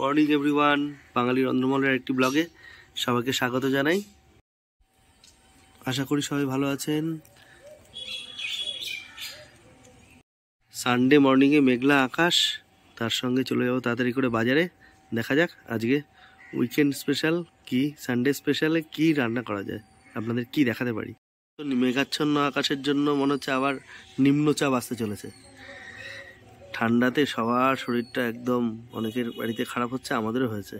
Morning everyone, বাঙালি রন্ধনমলের একটি ব্লগে সবাইকে স্বাগত জানাই। আশা করি সবাই ভালো আছেন। সানডে মর্নিংয়ে মেঘলা আকাশ, তার সঙ্গে চলে যাবো তাড়াতাড়ি করে বাজারে। দেখা যাক আজকে উইকেন্ড স্পেশাল কি, সানডে স্পেশালে কি রান্না করা যায়, আপনাদের কি দেখাতে পারি। তো মেঘাচ্ছন্ন আকাশের জন্য মনে হচ্ছে আবার নিম্নচাপ আসতে চলেছে। ঠান্ডাতে সবার শরীরটা একদম, অনেকের বাড়িতে খারাপ হচ্ছে, আমাদেরও হয়েছে।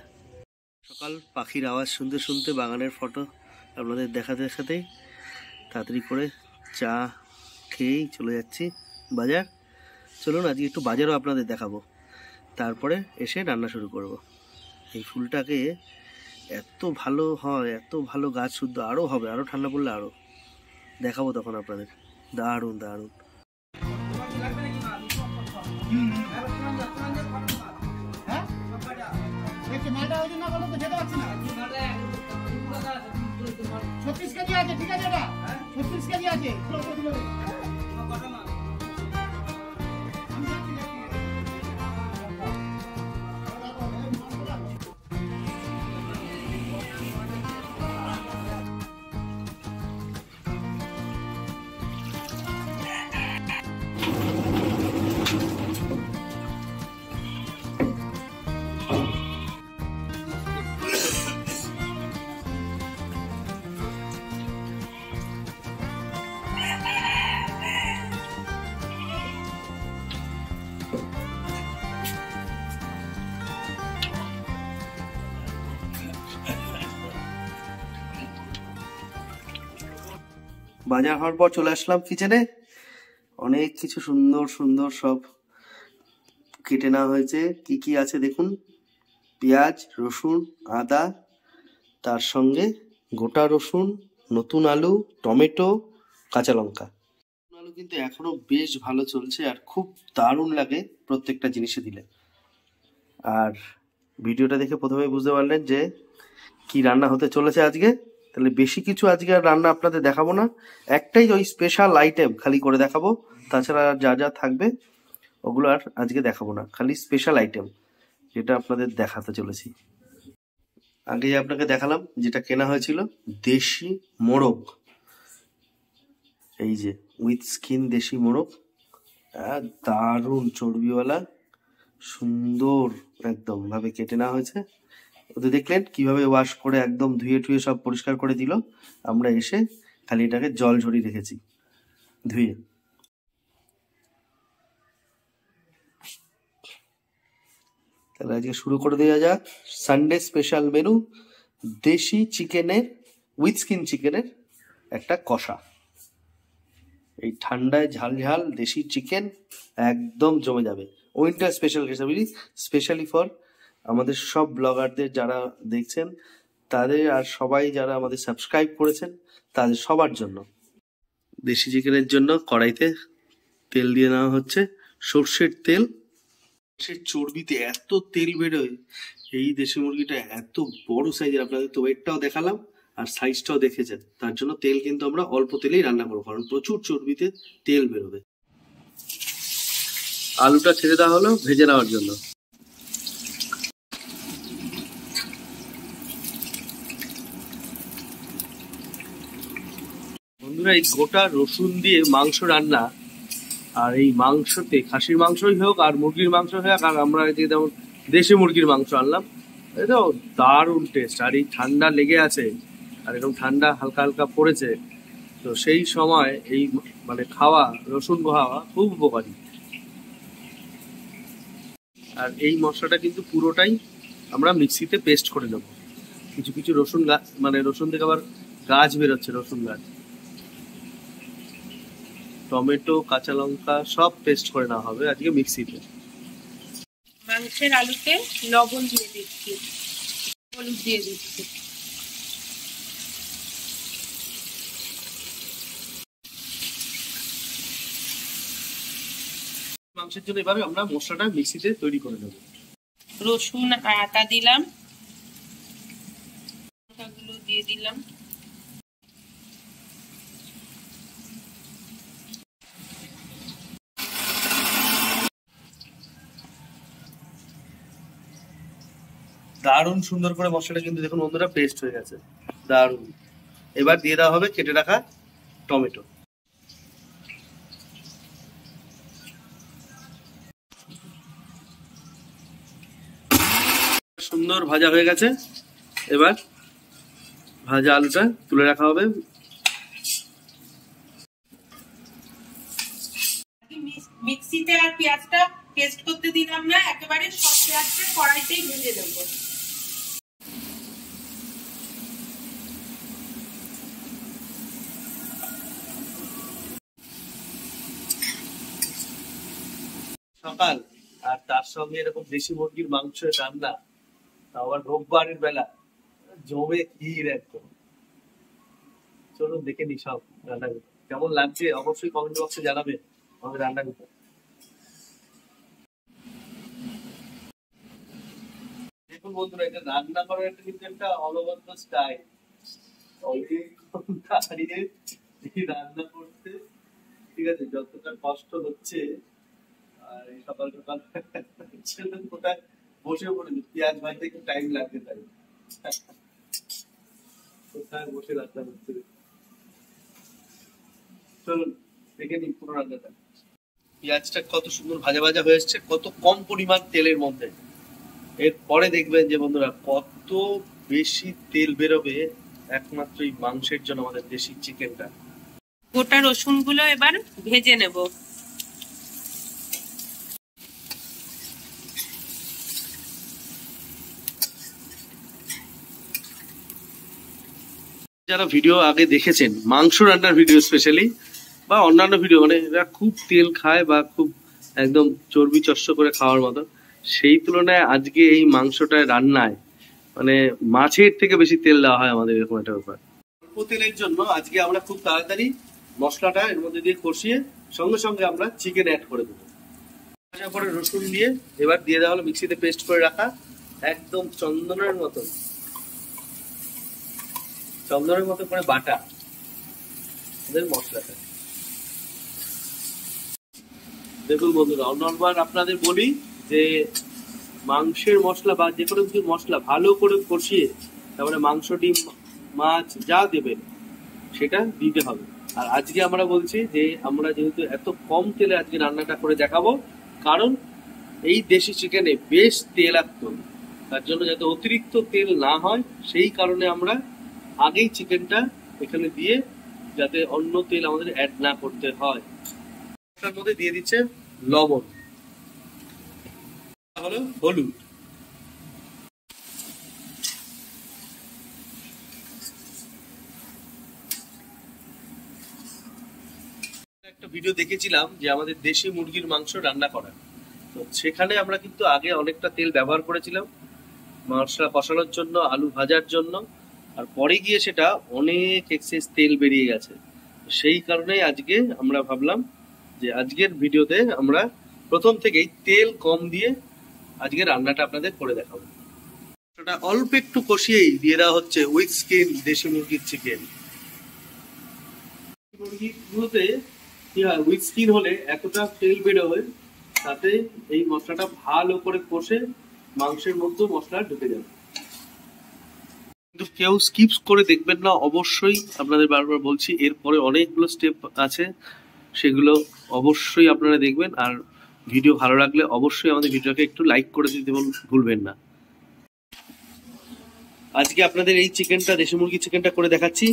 সকাল পাখির আওয়াজ শুনতে শুনতে বাগানের ফটো আপনাদের দেখাতে দেখাতেই তাড়াতাড়ি করে চা খেয়েই চলে যাচ্ছি বাজার। চলুন আজকে একটু বাজারও আপনাদের দেখাবো, তারপরে এসে রান্না শুরু করব। এই ফুলটাকে এত ভালো হয়, এত ভালো গাছ, শুদ্ধ আরও হবে, আরও ঠান্ডা পড়লে আরও দেখাবো তখন আপনাদের। দারুণ দারুণ। বাজার হওয়ার পর চলে আসলাম কিচেনে। অনেক কিছু সুন্দর সুন্দর সব কেটে নেওয়া হয়েছে। কি কি আছে দেখুন, পেঁয়াজ, রসুন, আদা, তার সঙ্গে গোটা রসুন, নতুন আলু, টমেটো, কাঁচা লঙ্কা। আলু কিন্তু এখনো বেশ ভালো চলছে আর খুব দারুণ লাগে প্রত্যেকটা জিনিসে দিলে। আর ভিডিওটা দেখে প্রথমে বুঝতে পারলেন যে কি রান্না হতে চলেছে আজকে। তাহলে বেশি কিছু আজকে আর রান্না আপনাদের দেখাবো না, একটাই ওই স্পেশাল আইটেম খালি করে দেখাবো। তাছাড়া যা যা থাকবে ওগুলো আর আজকে দেখাবো না, খালি স্পেশাল আইটেম যেটা আপনাদের দেখাতে চলেছি। আগে আপনাকে দেখালাম যেটা কেনা হয়েছিল, দেশি মোরগ। এই যে উইথ স্কিন দেশি মোরগ, দারুণ চর্বিওয়ালা, সুন্দর একদম ভাবে কেটে নেওয়া হয়েছে। ওদের দেখলেন কিভাবে ওয়াশ করে একদম ধুয়ে টুয়ে সব পরিষ্কার করে দিল। আমরা এসে খালি এটাকে জল ঝরিয়ে রেখেছি ধুয়ে। তাহলে আজকে শুরু করে দেওয়া যাক সানডে স্পেশাল মেনু, দেশি চিকেনের উইথ স্কিন চিকেনের একটা কষা। এই ঠান্ডায় ঝাল ঝাল দেশি চিকেন একদম জমে যাবে। Winter special recipe, specially for আমাদের সব ব্লগারদের যারা দেখছেন তাদের, আর সবাই যারা আমাদের সাবস্ক্রাইব করেছেন তাদের সবার জন্য। দেশি চিকেনের জন্য কড়াইতে তেল দিয়ে নেওয়া হচ্ছে, সর্ষের তেল। সে চর্বিতে এত তেল বেরোয়, এই দেশি মুরগিটা এত বড় সাইজের, আপনাদের তো ওয়েটটাও দেখালাম আর সাইজটাও দেখেছেন। তার জন্য তেল কিন্তু আমরা অল্প তেলেই রান্না করবো, কারণ প্রচুর চর্বিতে তেল বেরোবে। আলুটা ছেড়ে দেওয়া হলো ভেজে নেওয়ার জন্য। বন্ধুরা, এই গোটা রসুন দিয়ে মাংস রান্না, আর এই মাংসতে খাসির মাংসই হোক আর মুরগির মাংস হোক, আর আমরা যেমন দেশি মুরগির মাংস আনলাম, এটা দারুণ টেস্ট। আর এই ঠান্ডা লেগে আছে, আর এরকম ঠান্ডা হালকা হালকা পড়েছে, তো সেই সময় এই মানে খাওয়া, রসুন খাওয়া খুব উপকারী। আর এই মশলাটা কিন্তু পুরোটাই আমরা মিক্সিতে পেস্ট করে নেব। কিছু কিছু রসুন গাছ, মানে রসুন থেকে আবার গাছ বেরোচ্ছে, রসুন গাছ। টমেটো, কাঁচা লঙ্কা সব পেস্ট করে নেওয়া হবে আজকে মিক্সিতে। মাংসের আলুতে লবণ দিয়ে দিচ্ছি, হলুদ দিয়ে দিচ্ছি। মাংসের জন্য এভাবে আমরা মশলাটা মিক্সিতে তৈরি করে নেব। রসুন আদা দিলাম, গুলো দিয়ে দিলাম, দারুণ সুন্দর করে মশলাটা কিন্তু দেখুন বন্ধুরা পেস্ট হয়ে গেছে, দারুণ। এবার দিয়ে দেওয়া হবে কেটে রাখা টমেটো। সুন্দর ভাজা হয়ে গেছে, এবার ভাজা আলুটা তুলে রাখা হবে। মিক্সিতে আর পেঁয়াজটা পেস্ট করতে দিলাম না, একেবারে সব পেঁয়াজটা কড়াইতেই ভেজে দেবো। সকাল আর তার সঙ্গে এরকম দেশি মুরগির মাংস রান্না, আবার রোববারের বেলা, জমে ক্ষীর একদম। চলুন দেখে নি সব রান্নাগুলো কেমন লাগছে, অবশ্যই কমেন্ট বক্সে জানাবে আমাদের রান্নাগুলো। দেখুন বন্ধুরা, এটা রান্না করার একটা কিন্তু একটা অনবদ্য স্টাইল। দাঁড়িয়ে রান্না করতে, ঠিক আছে, যতটা কষ্ট হচ্ছে, আর এই সকাল সকাল কোথায় বসে পড়েছি, পেঁয়াজ ভাজতে একটু টাইম লাগবে, তাই কোথায় বসে রান্না করতে। চলুন দেখে নিন পুরো রান্নাটা। পেঁয়াজটা কত সুন্দর ভাজা ভাজা হয়ে এসছে, কত কম পরিমাণ তেলের মধ্যে। এরপরে দেখবেন যে বন্ধুরা কত বেশি তেল বেরোবে একমাত্র এই মাংসের জন্য, আমাদের দেশি চিকেনটা। গোটা রসুন গুলো এবার ভেজে নেব। যারা ভিডিও আগে দেখেছেন, মাংস রান্নার ভিডিও স্পেশালি বা অন্যান্য ভিডিও, মানে এরা খুব তেল খায় বা খুব একদম চর্বি চস্য করে খাওয়ার মতো, সেই তুলনায় আজকে এই মাংসটা রান্নায় মানে মাছের থেকে বেশি তেল দেওয়া হয় আমাদের, এরকম একটা ব্যাপার। অল্প তেলের জন্য আজকে আমরা খুব তাড়াতাড়ি মশলাটা এর মধ্যে দিয়ে কষিয়ে সঙ্গে সঙ্গে আমরা চিকেন অ্যাড করে দেবো। তারপরে রসুন দিয়ে এবার দিয়ে দেওয়া হলো মিক্সিতে পেস্ট করে রাখা একদম চন্দনের মতো করে বাটা মশলাটা। দেখুন বন্ধুরা, অন্যবার আপনাদের বলি যে মাংসের মশলা বা যে কোনো কিছু মশলা ভালো করে কষিয়ে তারপরে মাংস, ডিম, মাছ যা দেবেন সেটা দিতে হবে। আর আজকে আমরা বলছি যে আমরা যেহেতু এত কম তেলে আজকে রান্নাটা করে দেখাবো, কারণ এই দেশি চিকেনে বেশ তেলাক্ত, তার জন্য যাতে অতিরিক্ত তেল না হয় সেই কারণে আমরা আগেই চিকেনটা এখানে দিয়ে যাতে অন্য তেল আমাদের অ্যাড না করতে হয়। তার মধ্যে দিয়ে দিচ্ছে লবণ, হলো হলুদ, একটা ভিডিও দেখেছিলাম যে আমাদের দেশি মুরগির মাংস রান্না করা, তো সেখানে আমরা কিন্তু আগে অনেকটা তেল ব্যবহার করেছিলাম মশলা কষানোর জন্য, আলু ভাজার জন্য, আর পরে গিয়ে সেটা অনেক এক্সেস তেল বেরিয়ে গেছে। সেই কারণেই আজকে আমরা ভাবলাম যে আজকের ভিডিওতে আমরা প্রথম থেকেই তেল কম দিয়ে আজকে রান্নাটা আপনাদের করে দেখাবো। সেটা অল্প একটু কষিয়েই দিয়ে দেওয়া হচ্ছে উইথ স্কিন দেশি মুরগির চিকেন। মুরগিগুলোতে কি হয়, উইথ স্কিন হলে এতটা তেল বেরোবে, তাতে এই মশলাটা ভালো করে কষে মাংসের মধ্যে মশলা ঢুকে যাবে। কিন্তু কেউ স্কিপ করে দেখবেন না, অবশ্যই আপনাদের বারবার বলছি, এরপরে অনেকগুলো স্টেপ আছে, সেগুলো অবশ্যই আপনারা দেখবেন। আর ভিডিও ভালো লাগলে অবশ্যই আমাদের ভিডিওকে একটু লাইক করে দিতে ভুলবেন না। আজকে আপনাদের এই চিকেনটা, দেশি মুরগি চিকেনটা করে দেখাচ্ছি।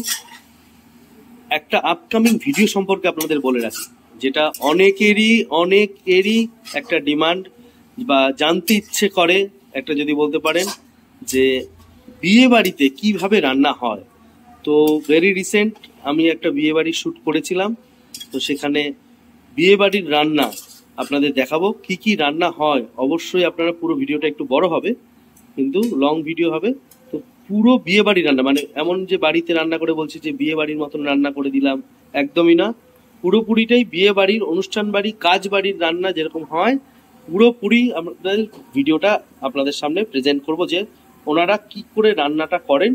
একটা আপকামিং ভিডিও সম্পর্কে আপনাদের বলে রাখি, যেটা অনেকেরই একটা ডিমান্ড বা জানতে ইচ্ছে করে, একটা যদি বলতে পারেন যে বিয়ে বাড়িতে কিভাবে রান্না হয়। তো ভেরি রিসেন্ট আমি একটা বিয়ে বাড়ির শ্যুট করেছিলাম, তো সেখানে বিয়ে বাড়ির রান্না আপনাদের দেখাবো, কি কি রান্না হয়। অবশ্যই আপনারা পুরো ভিডিওটা একটু বড় হবে, কিন্তু লং ভিডিও হবে। তো পুরো বিয়ে বাড়ির রান্না, মানে এমন যে বাড়িতে রান্না করে বলছি যে বিয়ে বাড়ির মতন রান্না করে দিলাম, একদমই না। পুরোপুরিটাই বিয়ে বাড়ির, অনুষ্ঠান বাড়ি, কাজ বাড়ির রান্না যেরকম হয়, পুরোপুরি আমাদের ভিডিওটা আপনাদের সামনে প্রেজেন্ট করব, যে ওনারা কি করে রান্নাটা করেন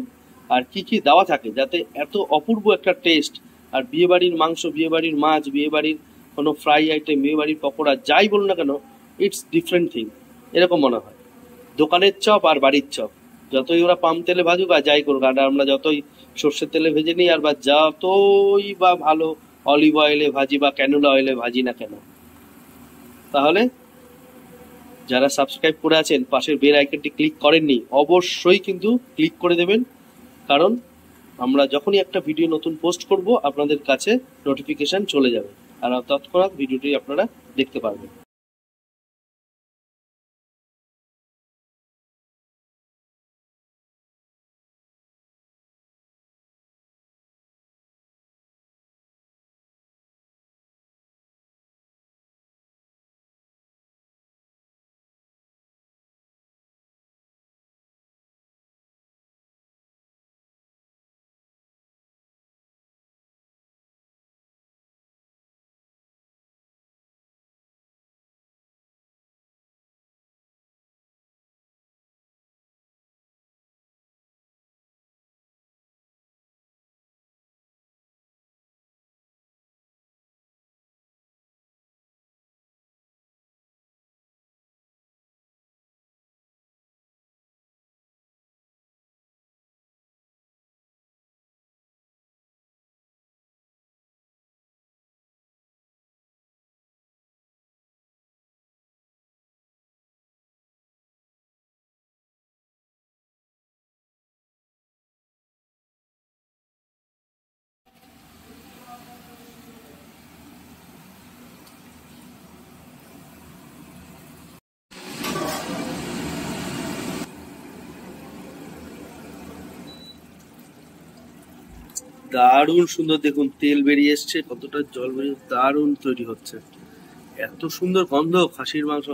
আর কি কি দেওয়া থাকে যাতে এত অপূর্ব একটা টেস্ট। আর বিয়ে বাড়ির মাংস, বিয়ে বাড়ির মাছ, বিয়ে বাড়ির কোনো ফ্রাই আইটেম, বিয়ে বাড়ির পকোড়া, যাই বলুন না কেন, ইটস ডিফারেন্ট থিং, এরকম মনে হয়। দোকানের চপ আর বাড়ির চপ যতই ওরা পাম তেলে ভাজুক আর যাই করুক, আর আমরা যতই সর্ষের তেলে ভেজে নিই আর বা যতই বা ভালো অলিভ অয়েলে ভাজি বা ক্যানোলা অয়েলে ভাজি না কেন, তাহলে যারা সাবস্ক্রাইব করে আছেন পাশের বেল আইকনটি ক্লিক করেননি অবশ্যই কিন্তু ক্লিক করে দেবেন, কারণ আমরা যখনই একটা ভিডিও নতুন পোস্ট করব আপনাদের কাছে নোটিফিকেশন চলে যাবে আর তৎক্ষণাৎ ভিডিওটি আপনারা দেখতে পারবেন। দারুণ সুন্দর, দেখুন তেল বেরিয়ে এসছে, কতটা জল বেরিয়ে, দারুণ তৈরি হচ্ছে, এত সুন্দর গন্ধ খাসির মাংস,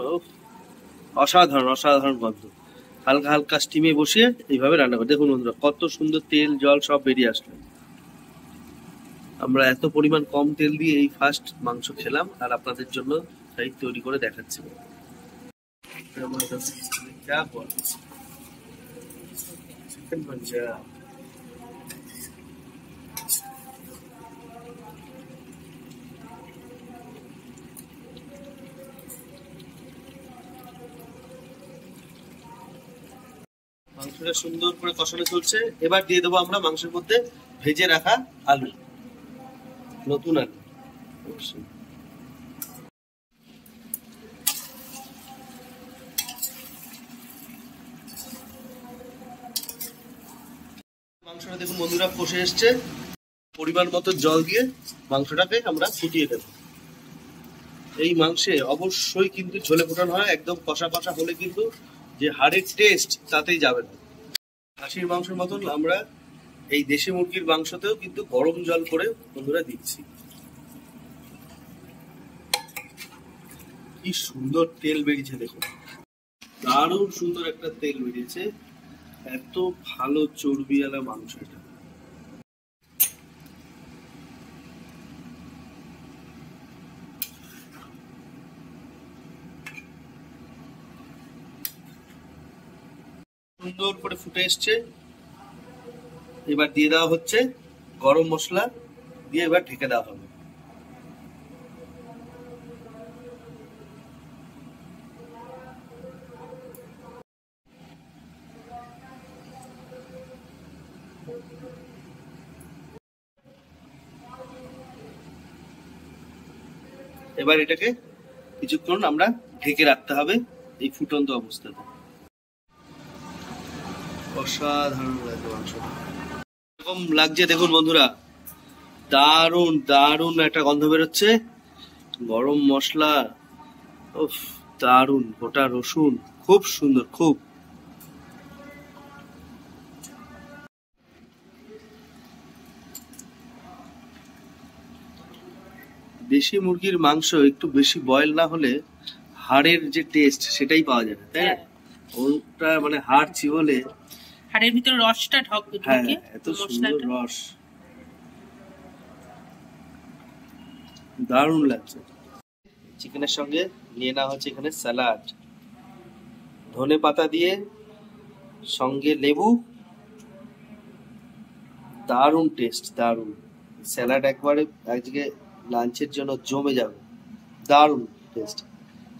অসাধারণ অসাধারণ গন্ধ। হালকা হালকা স্টিমে বসিয়ে এইভাবে রান্না করে দেখুন বন্ধুরা, কত সুন্দর তেল জল সব বেরিয়ে আসলো। আমরা এত পরিমাণ কম তেল দিয়ে এই ফার্স্ট মাংস খেলাম আর আপনাদের জন্য তাই তৈরি করে দেখাচ্ছি। মাংসটা সুন্দর করে কষানো চলছে, এবার দিয়ে দেবো আমরা মাংসের মধ্যে ভেজে রাখা আলু, নতুন আলু। মাংসটা দেখুন বন্ধুরা কষে এসছে, পরিমাণ মতো জল দিয়ে মাংসটাকে আমরা ফুটিয়ে দেব। এই মাংসে অবশ্যই কিন্তু ঝোলে ফোটানো হয়, একদম কষা কষা হলে কিন্তু যে হাড়ের টেস্ট তাতেই যাবে না। খাসির মাংসের মতন আমরা এই দেশি মুরগির মাংসতেও কিন্তু গরম জল করে বন্ধুরা দিচ্ছি। কি সুন্দর তেল বেরিয়েছে দেখুন, দারুণ সুন্দর একটা তেল বেরিয়েছে, এত ভালো চর্বিওয়ালা মাংস এটা। সুন্দর করে ফুটে এসছে, এবার দিয়ে দেওয়া হচ্ছে গরম মশলা, দিয়ে এবার ঢেকে দেওয়া হবে। এবার এটাকে কিছুক্ষণ আমরা ঢেকে রাখতে হবে এই ফুটন্ত অবস্থাতে। অসাধারণ লাগছে মাংসটা, এরকম লাগছে দেখুন বন্ধুরা, দারুণ দারুণ একটা গন্ধ বেরোচ্ছে, গরম মশলা, উফ দারুণ, গোটা রসুন, খুব সুন্দর, খুব। দেশি মুরগির মাংস একটু বেশি বয়েল না হলে হাড়ের যে টেস্ট সেটাই পাওয়া যাবে, তাই না? ওটা মানে হাড় চিবলে হাড়ের ভিতরে রসটা ঢোকে। হ্যাঁ, এত সুন্দর রস, দারুণ লাগছে। চিকেনের সঙ্গে নিয়ে নেওয়া হচ্ছে এখানে স্যালাড, ধনে পাতা দিয়ে, সঙ্গে লেবু, দারুণ টেস্ট, দারুণ। স্যালাড একবারে আজকে লাঞ্চের জন্য জমে যাবে, দারুণ টেস্ট।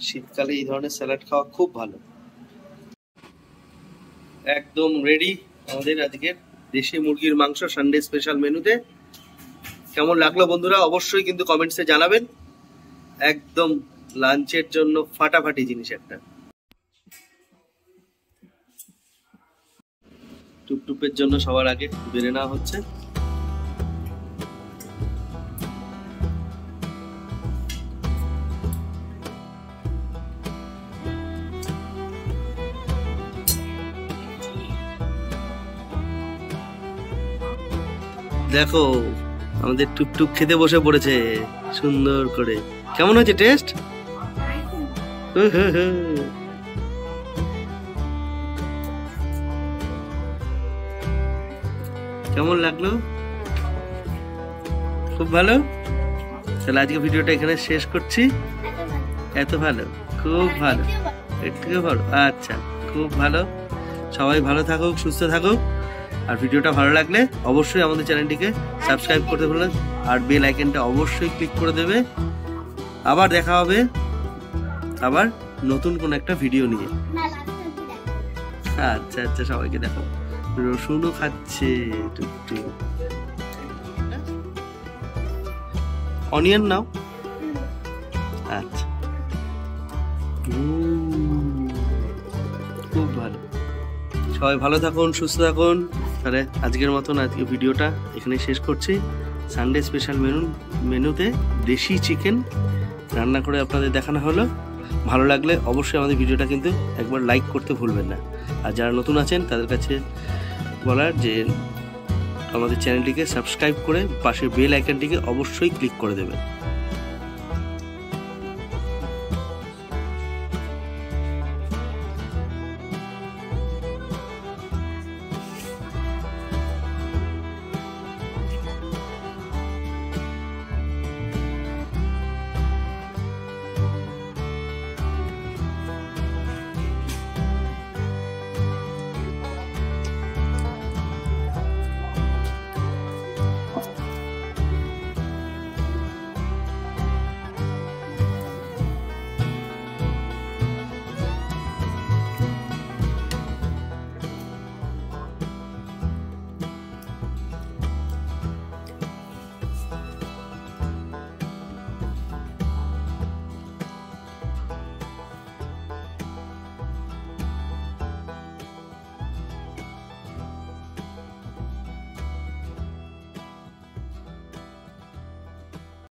শীতকালে এই ধরনের স্যালাড খাওয়া খুব ভালো। একদম রেডি আমাদের আজকের দেশি মুরগির মাংস সানডে স্পেশাল মেনুতে। কেমন লাগলো বন্ধুরা অবশ্যই কিন্তু কমেন্টসে জানাবেন। একদম লাঞ্চের জন্য ফাটাফাটি জিনিস একটা। টুপটুপের জন্য সবার আগে বেড়ে নেওয়া হচ্ছে। দেখো আমাদের টুপটুপ খেতে বসে পড়েছে সুন্দর করে। কেমন হয়েছে টেস্ট? কেমন লাগলো? খুব ভালো। তাহলে আজকে ভিডিওটা এখানে শেষ করছি। এত ভালো, খুব ভালো, এর থেকে ভালো। আচ্ছা, খুব ভালো। সবাই ভালো থাকুক, সুস্থ থাকুক। আর ভিডিওটা ভালো লাগলে অবশ্যই আমাদের চ্যানেলটিকে সাবস্ক্রাইব করতে ভুলবেন আর বেল আইকনটা অবশ্যই ক্লিক করে দেবে। আবার দেখা হবে আবার নতুন কোন একটা ভিডিও নিয়ে। আচ্ছা আচ্ছা, সবাইকে দেখো। রসুনও খাচ্ছে টুকটুক। অনিয়ন নাও। আচ্ছা, খুব ভালো। সবাই ভালো থাকুন, সুস্থ থাকুন। তাহলে আজকের মতন আজকে ভিডিওটা এখানে শেষ করছি। সানডে স্পেশাল মেনুতে দেশি চিকেন রান্না করে আপনাদের দেখানো হলো। ভালো লাগলে অবশ্যই আমাদের ভিডিওটা কিন্তু একবার লাইক করতে ভুলবেন না। আর যারা নতুন আছেন তাদের কাছে বলার যে আমাদের চ্যানেলটিকে সাবস্ক্রাইব করে পাশের বেল আইকনটিকে অবশ্যই ক্লিক করে দেবেন।